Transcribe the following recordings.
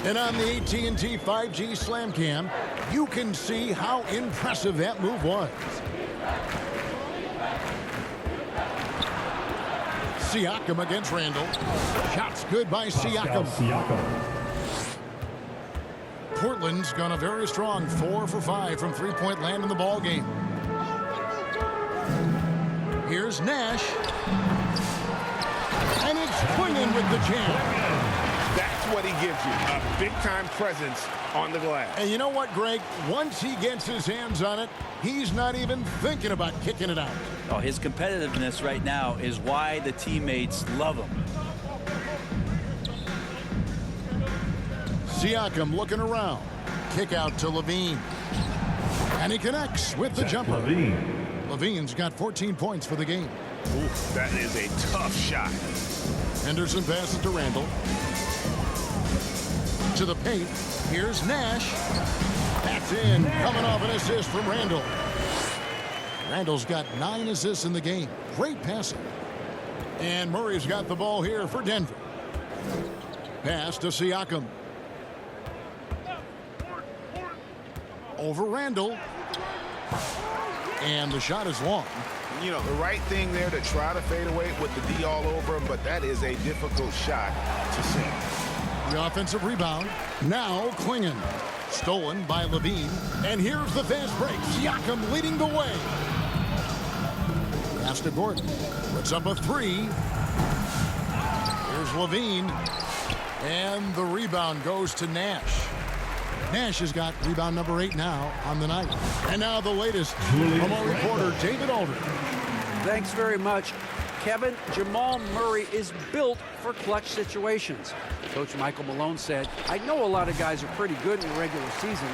And on the AT&T 5G Slam Cam, you can see how impressive that move was. Siakam against Randall. Shots good by Siakam. Portland's gone a very strong 4 for 5 from three-point land in the ball game. Here's Nash. And it's swinging with the jam. That's what he gives you, a big-time presence on the glass. And you know what, Greg? Once he gets his hands on it, he's not even thinking about kicking it out. Oh, his competitiveness right now is why the teammates love him. Siakam looking around. Kick out to Levine. And he connects with the jumper. Levine's got 14 points for the game. Ooh, that is a tough shot. Henderson passes to Randall. To the paint. Here's Nash. That's in. Coming off an assist from Randall. Randall's got 9 assists in the game. Great passing. And Murray's got the ball here for Denver. Pass to Siakam. Over Randall. And the shot is long. You know, the right thing there to try to fade away with the D all over him, but that is a difficult shot to sink. The offensive rebound. Now Klingon. Stolen by Levine. And here's the fast break. Siakam leading the way. Pass to Gordon. Puts up a 3. Here's Levine. And the rebound goes to Nash. Nash has got rebound number 8 now on the night. And now the latest from our reporter, David Aldridge. Thanks very much. Kevin, Jamal Murray is built for clutch situations. Coach Michael Malone said, I know a lot of guys are pretty good in the regular season,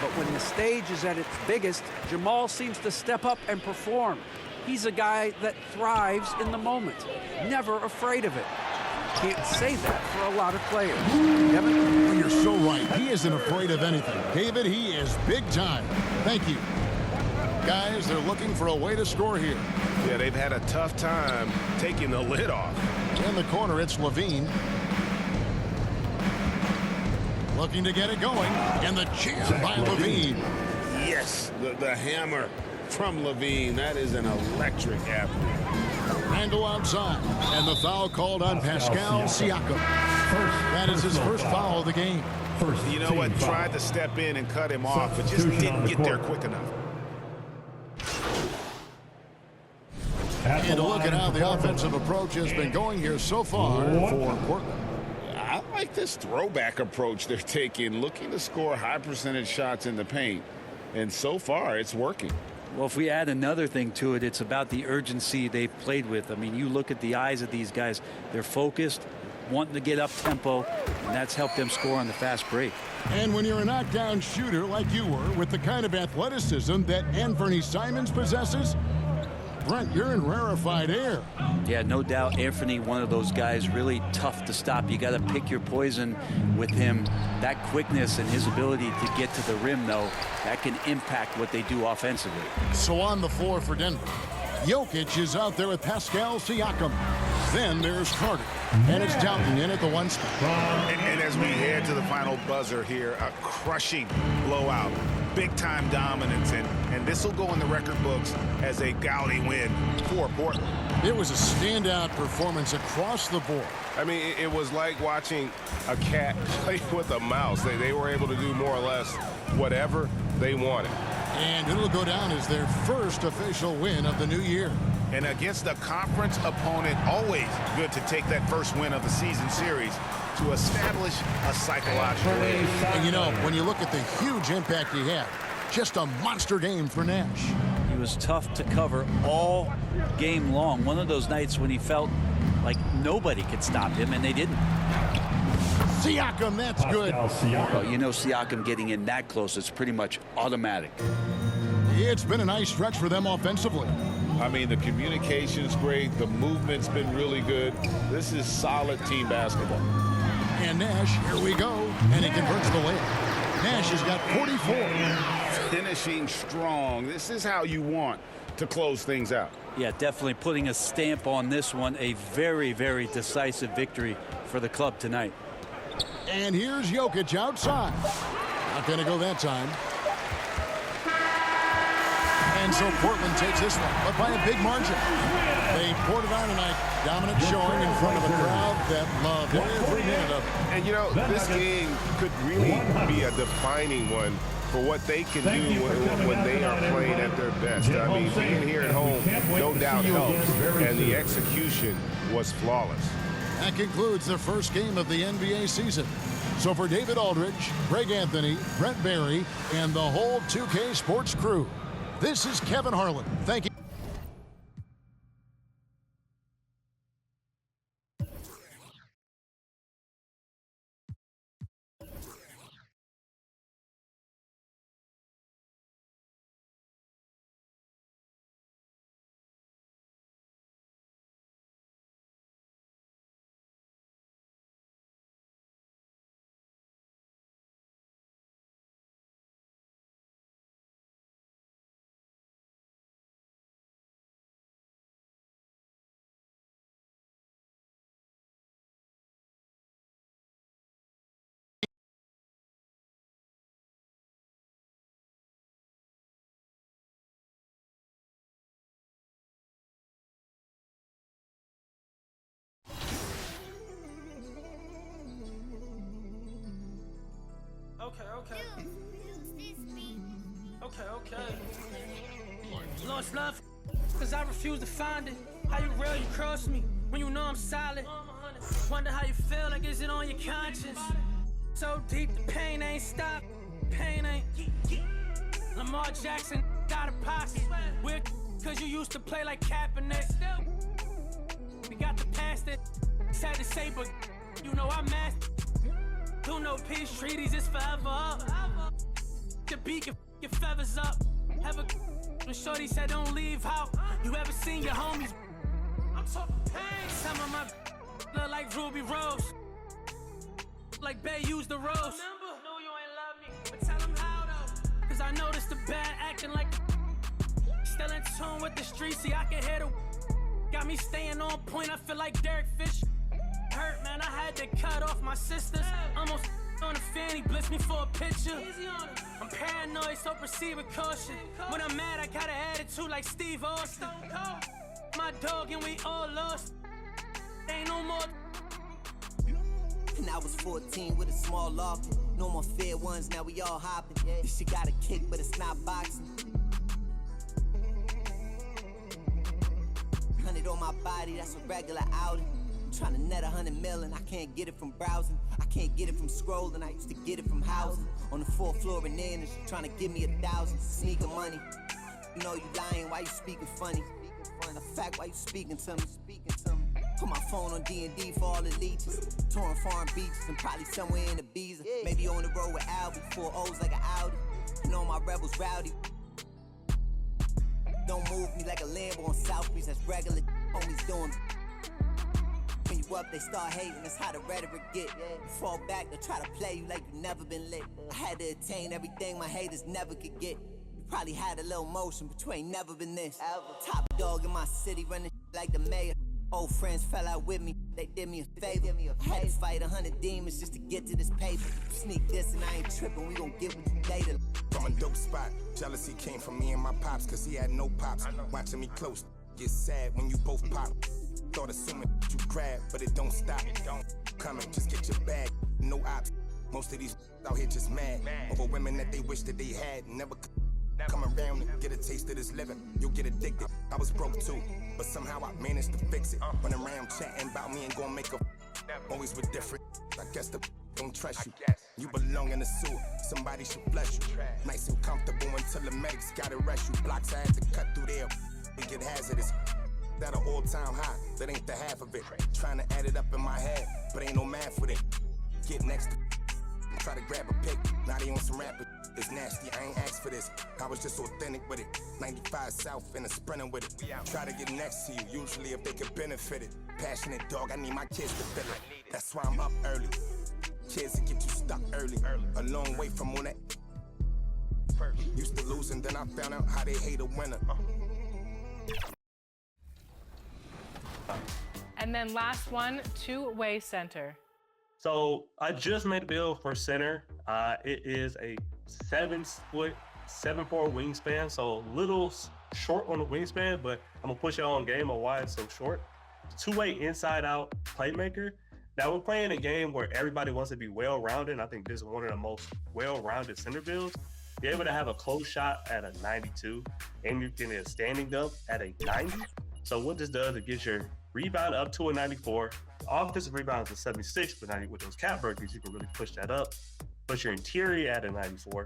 but when the stage is at its biggest, Jamal seems to step up and perform. He's a guy that thrives in the moment, never afraid of it. Can't say that for a lot of players. Kevin? You're so right. He isn't afraid of anything. David, he is big time. Thank you. Guys, they're looking for a way to score here. Yeah, they've had a tough time taking the lid off. In the corner, it's Levine. Looking to get it going. And the jam by Levine. Yes, the hammer from Levine. That is an electric athlete. Randall outside. And the foul called on Pascal Siakam. That is his first foul of the game. You know what? Tried to step in and cut him off, but just didn't get there quick enough. And a look at how the offensive approach has been going here so far for Portland. I like this throwback approach they're taking, looking to score high percentage shots in the paint. And so far, it's working. Well, if we add another thing to it, it's about the urgency they've played with. I mean, you look at the eyes of these guys. They're focused, wanting to get up tempo, and that's helped them score on the fast break. And when you're a knockdown shooter like you were, with the kind of athleticism that Anthony Simons possesses, Brent, you're in rarefied air. Yeah, no doubt Anthony, one of those guys really tough to stop. You got to pick your poison with him. That quickness and his ability to get to the rim, though, that can impact what they do offensively. So on the floor for Denver, Jokic is out there with Pascal Siakam. Then there's Carter. And it's Dalton in at the 1 spot. And as we head to the final buzzer here, a crushing blowout. Big-time dominance, and this will go in the record books as a gaudy win for Portland. It was a standout performance across the board. I mean, it was like watching a cat play with a mouse. They were able to do more or less whatever they wanted. And it'll go down as their first official win of the new year. And against a conference opponent, always good to take that first win of the season series to establish a psychological edge. And you know, when you look at the huge impact he had, just a monster game for Nash. He was tough to cover all game long. One of those nights when he felt like nobody could stop him, and they didn't. Siakam, that's good. Well, you know, Siakam getting in that close, it's pretty much automatic. It's been a nice stretch for them offensively. I mean, the communication's great. The movement's been really good. This is solid team basketball. And Nash, here we go. And he converts the layup. Nash has got 44. Finishing strong. This is how you want to close things out. Yeah, definitely putting a stamp on this one. A very, very decisive victory for the club tonight. And here's Jokic outside. Not going to go that time. And so Portland takes this one, but by a big margin. They poured it on tonight. Dominant showing in front of a crowd that loved every minute of it. And, you know, this game could really be a defining one for what they can do when they are playing at their best. I mean, being here at home, no doubt helps, and the execution was flawless. That concludes the first game of the NBA season. So for David Aldridge, Greg Anthony, Brent Barry, and the whole 2K Sports crew, this is Kevin Harlan. Thank you. Okay. Lost love, cause I refuse to find it. How you real, you cross me, when you know I'm solid. Wonder how you feel, like is it on your conscience? So deep, the pain ain't stopped. Pain ain't. Lamar Jackson got a pocket. Weird, cause you used to play like Kaepernick. We got the past it. Sad to say, but you know I'm master. Do no peace treaties, it's forever up. The beat your feathers up. Have a when shorty said don't leave out. You ever seen your homies? I'm talking pain. Some of my look like Ruby Rose. Like Bay used the rose. Remember? No, you ain't love me. But tell them how though. Cause I noticed the bad acting like still in tune with the streets. See, I can hear the got me staying on point. I feel like Derek Fisher. Hurt, man, I had to cut off my sisters. Almost on the fanny, blitz me for a picture. I'm paranoid, so proceed with caution. When I'm mad, I got an attitude like Steve Austin. My dog and we all lost. Ain't no more. And I was 14 with a small loft. No more fair ones, now we all hopping. This shit got a kick, but it's not boxing. 100 on my body, that's a regular outing. Trying to net 100 million, I can't get it from browsing. I can't get it from scrolling, I used to get it from housing. On the 4th floor in there, and she trying to give me 1,000. Sneaking money. You know you lying, why you speaking funny? The fact, why you speaking to me? Put my phone on D&D for all the leeches. Touring foreign beaches and probably somewhere in Ibiza. Maybe on the road with Albie, 4 O's like an Audi. You know my rebels rowdy. Don't move me like a Lambo on South Beach, that's regular. Homies doing. When you up, they start hating, that's how the rhetoric get. Fall back, they'll try to play you like you never been lit. I had to attain everything my haters never could get. You probably had a little motion, but you ain't never been this. Top dog in my city, running like the mayor. Old friends fell out with me, they did me a favor. I had to fight 100 demons just to get to this paper. Sneak this and I ain't tripping, we gon' get what you later. From a dope spot, jealousy came from me and my pops, cause he had no pops. Watching me close, get sad when you both pop. Thought assuming you grab, but it don't stop. Coming, just get your bag, no ops. Most of these out here just mad over women that they wish that they had. Never come around and get a taste of this living. You'll get addicted. I was broke too, but somehow I managed to fix it. Run around chatting about me and gonna make a always with different. I guess the don't trust you. You belong in the sewer, somebody should bless you. Nice and comfortable until the medics gotta rush you. Blocks I had to cut through there, it get hazardous. That an all-time high, that ain't the half of it. Trying to add it up in my head, but ain't no math with it. Get next to try to grab a pic, now they on some rapper. It's nasty, I ain't asked for this. I was just authentic with it. 95 South and a sprinter with it. Try to get next to you, usually if they could benefit it. Passionate dog, I need my kids to feel it. That's why I'm up early. Kids that get you stuck early. A long way from on that. Used to lose and then I found out how they hate a winner. And then last one, two-way center. So I just made a build for center. It is a 7'4" wingspan, so a little short on the wingspan, but I'm gonna push it on game of why it's so short. Two-way inside-out playmaker. Now we're playing a game where everybody wants to be well-rounded. I think this is one of the most well-rounded center builds. Be able to have a close shot at a 92, and you can get a standing dunk at a 90. So what this does, it gets your rebound up to a 94. Offensive rebounds at 76, but with those cap burgers, you can really push that up. Put your interior at a 94.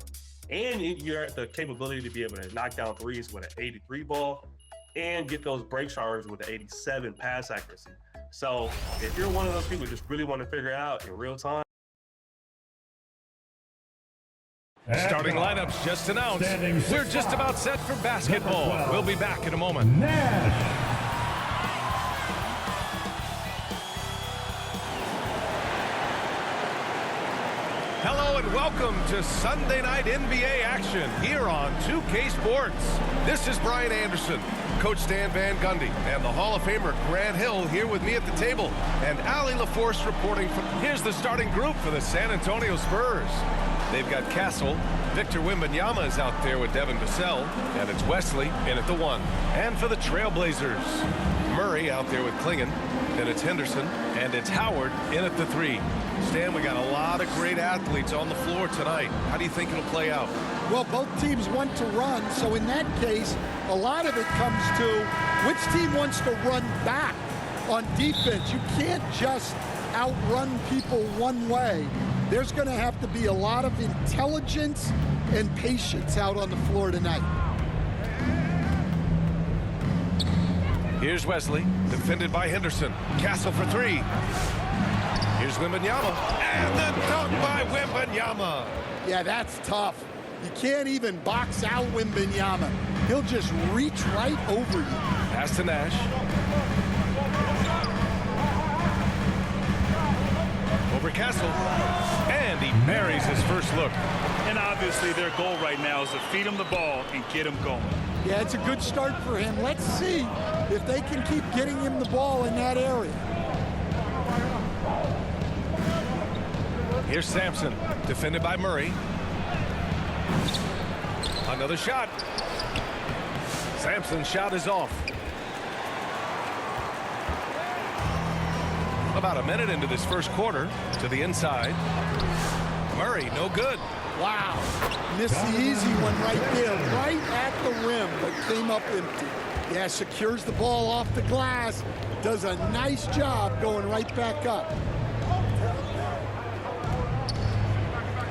And you're at the capability to be able to knock down threes with an 83 ball and get those break showers with an 87 pass accuracy. So if you're one of those people who just really want to figure it out in real time. Starting lineups just announced. We're just about set for basketball. We'll be back in a moment. Hello and welcome to Sunday Night NBA action here on 2K Sports. This is Brian Anderson, Coach Stan Van Gundy, and the Hall of Famer Grant Hill here with me at the table, and Allie LaForce reporting from. Here's the starting group for the San Antonio Spurs. They've got Castle. Victor Wembanyama is out there with Devin Vassell, and it's Wesley in at the 1. And for the Trailblazers, Murray out there with Klingon, and it's Henderson, and it's Howard in at the 3. Stan, we got a lot of great athletes on the floor tonight. How do you think it'll play out? Well, both teams want to run, so in that case, a lot of it comes to which team wants to run back on defense. You can't just outrun people one way. There's going to have to be a lot of intelligence and patience out on the floor tonight. Here's Wesley, defended by Henderson. Castle for 3. Here's Wembanyama, and the dunk by Wembanyama. Yeah, that's tough. You can't even box out Wembanyama. He'll just reach right over you. Pass to Nash. Over Castle, and he marries his first look. And obviously their goal right now is to feed him the ball and get him going. Yeah, it's a good start for him. Let's see if they can keep getting him the ball in that area. Here's Sampson, defended by Murray. Another shot. Sampson's shot is off. About a minute into this first quarter, to the inside. Murray, no good. Wow, missed the easy one right there, right at the rim, but came up empty. Yeah, secures the ball off the glass, does a nice job going right back up.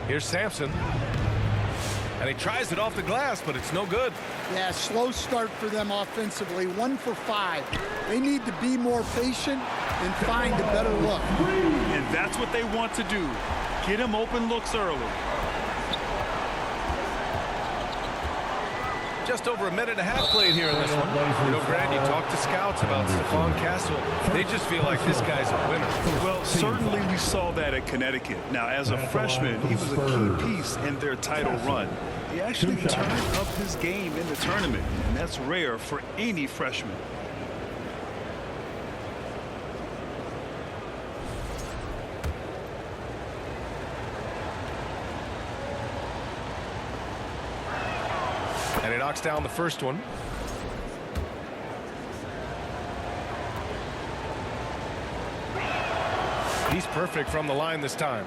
Here's Sampson, and he tries it off the glass, but it's no good. Yeah, slow start for them offensively, 1 for 5. They need to be more patient and find a better look. And that's what they want to do. Get him open looks early. Just over a minute and a half played here in this one. You know, Grant, you talk to scouts about Stephon Castle. They just feel like this guy's a winner. Well, certainly we saw that at Connecticut. Now, as a freshman, he was a key piece in their title run. He actually turned up his game in the tournament, and that's rare for any freshman. And he knocks down the first one. He's perfect from the line this time.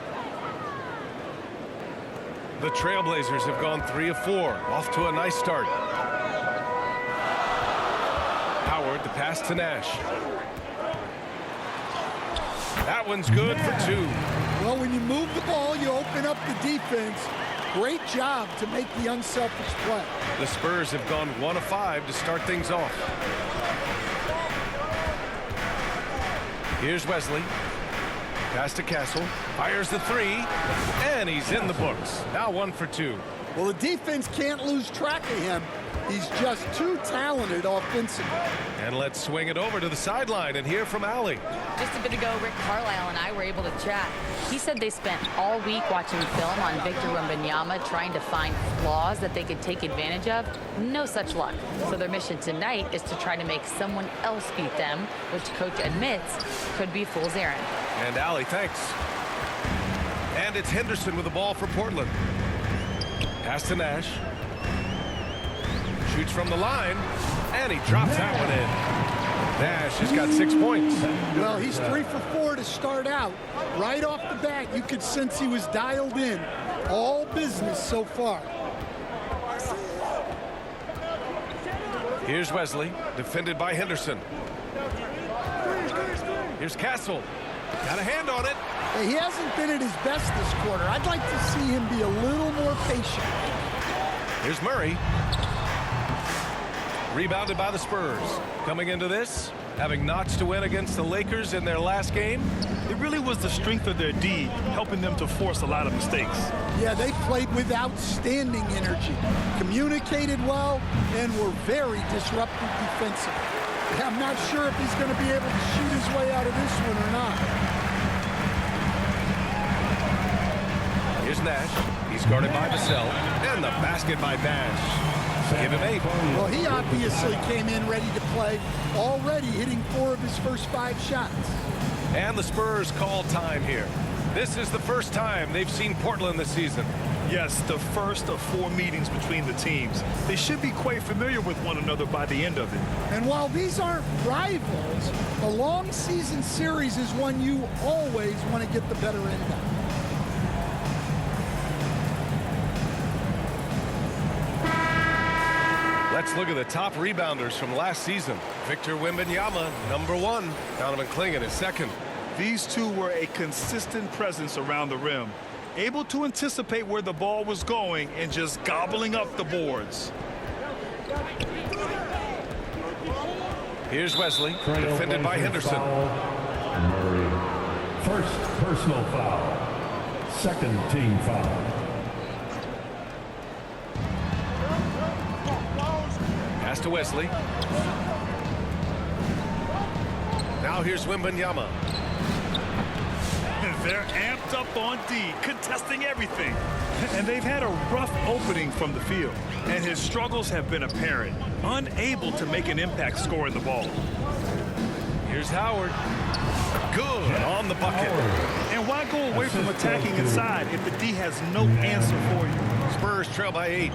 The Trailblazers have gone 3 of 4, off to a nice start. Howard, the pass to Nash. That one's good for 2. Well, when you move the ball, you open up the defense. Great job to make the unselfish play. The Spurs have gone 1 of 5 to start things off. Here's Wesley. Pass to Castle. Fires the 3. And he's in the books. Now 1 for 2. Well, the defense can't lose track of him. He's just too talented offensively. And let's swing it over to the sideline and hear from Allie. Just a bit ago, Rick Carlisle and I were able to chat. He said they spent all week watching film on Victor Wembanyama, trying to find flaws that they could take advantage of. No such luck. So their mission tonight is to try to make someone else beat them, which coach admits could be fool's errand. And Allie, thanks. And it's Henderson with the ball for Portland. Pass to Nash. Shoots from the line, and he drops that one in. Nash has got 6 points. Well, he's 3 for 4 to start out. Right off the bat, you could sense he was dialed in. All business so far. Here's Wesley, defended by Henderson. Here's Castle. Got a hand on it. He hasn't been at his best this quarter. I'd like to see him be a little more patient. Here's Murray. Rebounded by the Spurs. Coming into this, having notched to win against the Lakers in their last game. It really was the strength of their D helping them to force a lot of mistakes. Yeah, they played with outstanding energy, communicated well, and were very disruptive defensively. I'm not sure if he's going to be able to shoot his way out of this one or not. Here's Nash. He's guarded by Vassell. And the basket by Nash. Give him 8. Well, he obviously came in ready to play, already hitting 4 of his first 5 shots. And the Spurs call time here. This is the first time they've seen Portland this season. Yes, the first of 4 meetings between the teams. They should be quite familiar with one another by the end of it. And while these aren't rivals, a long season series is one you always want to get the better end of. Let's look at the top rebounders from last season. Victor Wembanyama, number 1. Donovan Clingan is 2nd. These two were a consistent presence around the rim, able to anticipate where the ball was going and just gobbling up the boards. Here's Wesley, defended by Henderson. Murray. First personal foul. Second team foul. Pass to Wesley. Now here's Wembanyama. They're amped up on D, contesting everything. And they've had a rough opening from the field. And his struggles have been apparent, unable to make an impact scoring the ball. Here's Howard. Good on the bucket. And why go away from attacking inside if the D has no answer for you? Spurs trail by 8.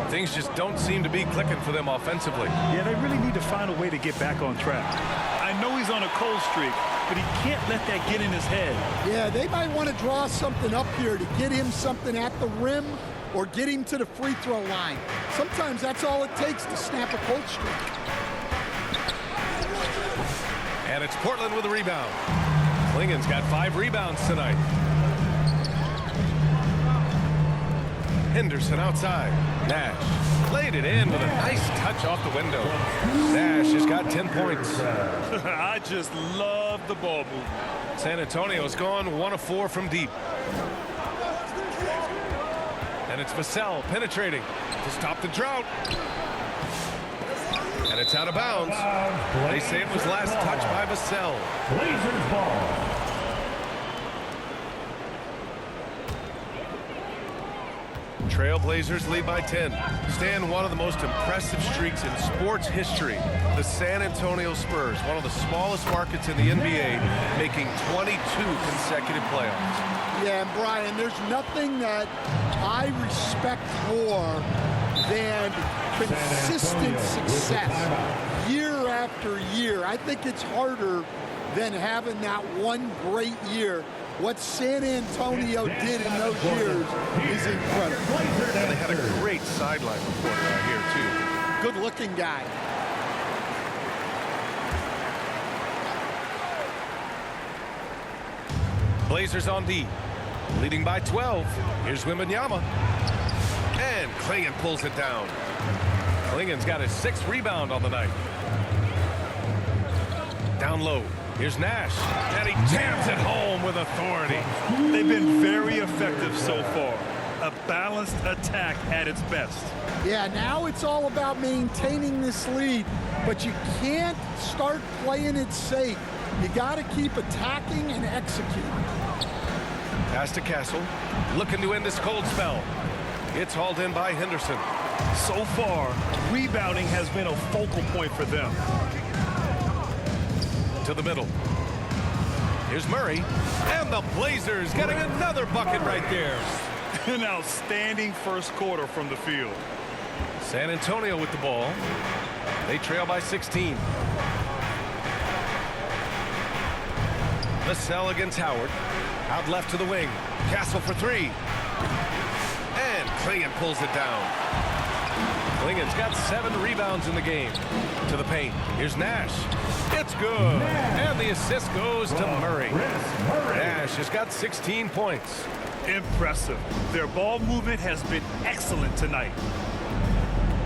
Things just don't seem to be clicking for them offensively. Yeah, they really need to find a way to get back on track. I know he's on a cold streak, but he can't let that get in his head. Yeah, they might want to draw something up here to get him something at the rim or get him to the free throw line. Sometimes that's all it takes to snap a cold streak. And it's Portland with a rebound. Clingan's got 5 rebounds tonight. Henderson outside. Nash laid it in with a nice touch off the window. Nash has got 10 points. I just love the ball movement. San Antonio's gone 1 of 4 from deep. And it's Vassell penetrating to stop the drought. And it's out of bounds. They say it was last touched by Vassell. Blazers ball. Trailblazers lead by 10. Stan, one of the most impressive streaks in sports history. The San Antonio Spurs, one of the smallest markets in the NBA, making 22 consecutive playoffs. Yeah, and Brian, there's nothing that I respect more than consistent success year after year. I think it's harder than having that one great year. What San Antonio did in those years is incredible. And they had a great sideline reporter out here, too. Good-looking guy. Blazers on D, leading by 12. Here's Wembanyama. And Clingan pulls it down. Clingan's got his 6th rebound on the night. Down low. Here's Nash, and he jams it home with authority. They've been very effective so far. A balanced attack at its best. Yeah, now it's all about maintaining this lead, but you can't start playing it safe. You got to keep attacking and executing. Pass to Castle, looking to end this cold spell. It's hauled in by Henderson. So far, rebounding has been a focal point for them. To the middle. Here's Murray. And the Blazers getting another bucket right there. An outstanding first quarter from the field. San Antonio with the ball. They trail by 16. Vassell against Howard. Out left to the wing. Castle for three. And Clingan pulls it down. Clingan's got 7 rebounds in the game. To the paint. Here's Nash. It's good. And the assist goes to Murray. Nash has got 16 points. Impressive. Their ball movement has been excellent tonight.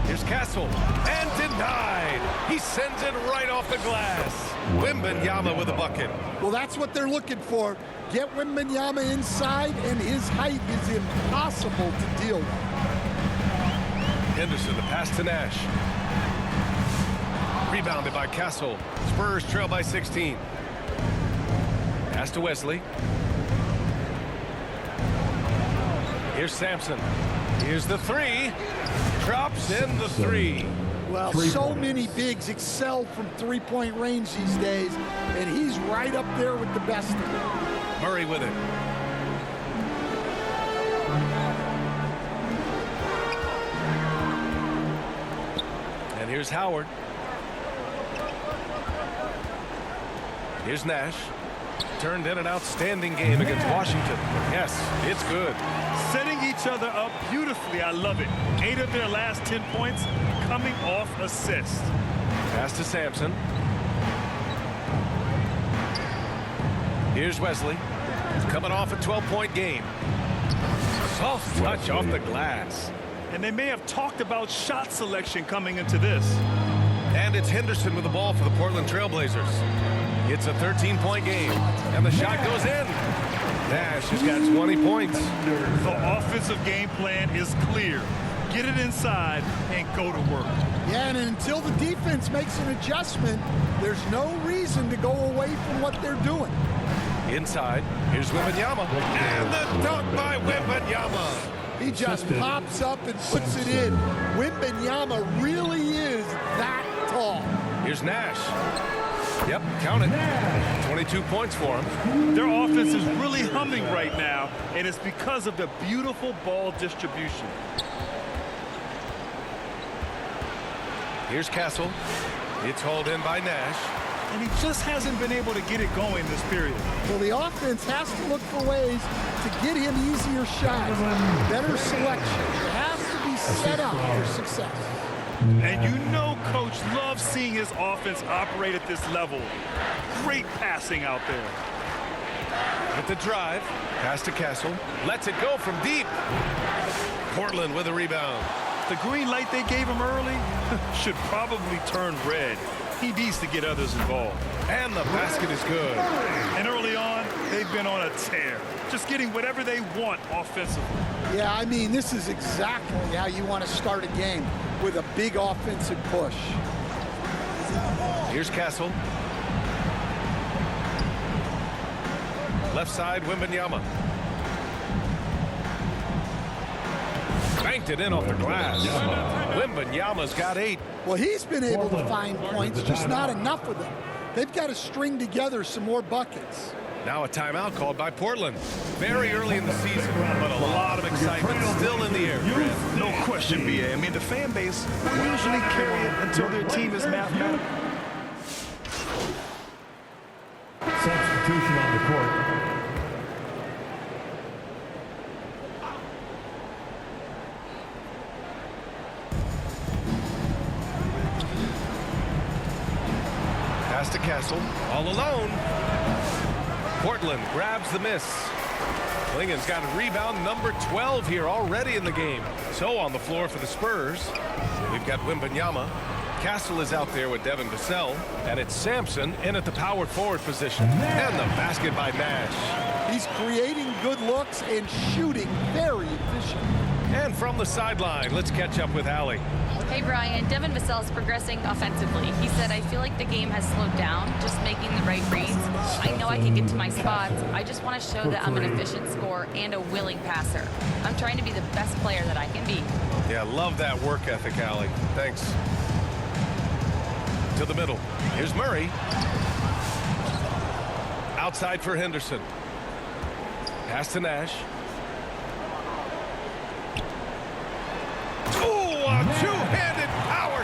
Here's Castle. And denied. He sends it right off the glass. Wembanyama with a bucket. Well, that's what they're looking for. Get Wembanyama inside, and his height is impossible to deal with. Henderson, the pass to Nash. Rebounded by Castle. Spurs trail by 16. Pass to Wesley. Here's Sampson. Here's the three. Drops in the three. Well, so many bigs excel from three-point range these days, and he's right up there with the best of them. Murray with it. And here's Howard. Here's Nash. Turned in an outstanding game against Washington. Yes, it's good. Setting each other up beautifully. I love it. 8 of their last 10 points coming off assists. Pass to Sampson. Here's Wesley. Coming off a 12-point game. Soft touch off the glass. And they may have talked about shot selection coming into this. And it's Henderson with the ball for the Portland Trailblazers. It's a 13-point game. And the shot goes in. Nash has got 20 points. The offensive game plan is clear. Get it inside and go to work. Yeah, and until the defense makes an adjustment, there's no reason to go away from what they're doing. Inside, here's Wembanyama. And the dunk by Wembanyama. He just pops up and puts it in. Wembanyama really is that tall. Here's Nash. Yep, count it. 22 points for him. Their offense is really humming right now, and it's because of the beautiful ball distribution. Here's Castle. It's hauled in by Nash. And he just hasn't been able to get it going this period. Well, the offense has to look for ways to get him easier shots, better selection. It has to be set up for success. And you know Coach loves seeing his offense operate at this level. Great passing out there. With the drive, pass to Castle. Lets it go from deep. Portland with a rebound. The green light they gave him early should probably turn red. He needs to get others involved. And the basket is good. And early on, they've been on a tear. Just getting whatever they want offensively. Yeah, I mean, this is exactly how you want to start a game, with a big offensive push. Here's Castle. Left side, Wembanyama. Banked it in off the glass. Wembanyama's got 8. Well, he's been able to find points, just not enough of them. They've got to string together some more buckets. Now a timeout called by Portland. Very early in the season, but a lot of excitement still in the air. No question, B.A. I mean, the fan base will usually carry it until their team is mathematical. Substitution on the court. Pass to Castle, all alone. Portland grabs the miss. Clingan's got a rebound number 12 here already in the game. So on the floor for the Spurs, we've got Wembanyama. Castle is out there with Devin Vassell, and it's Sampson in at the power forward position. And the basket by Nash. He's creating good looks and shooting very efficient. And from the sideline, let's catch up with Allie. Hey, Brian. Devin Vassell is progressing offensively. He said, I feel like the game has slowed down, just making the right reads. I know I can get to my spots. I just want to show that I'm an efficient scorer and a willing passer. I'm trying to be the best player that I can be. Yeah, love that work ethic, Allie. Thanks. To the middle. Here's Murray. Outside for Henderson. Pass to Nash. Oh, a 2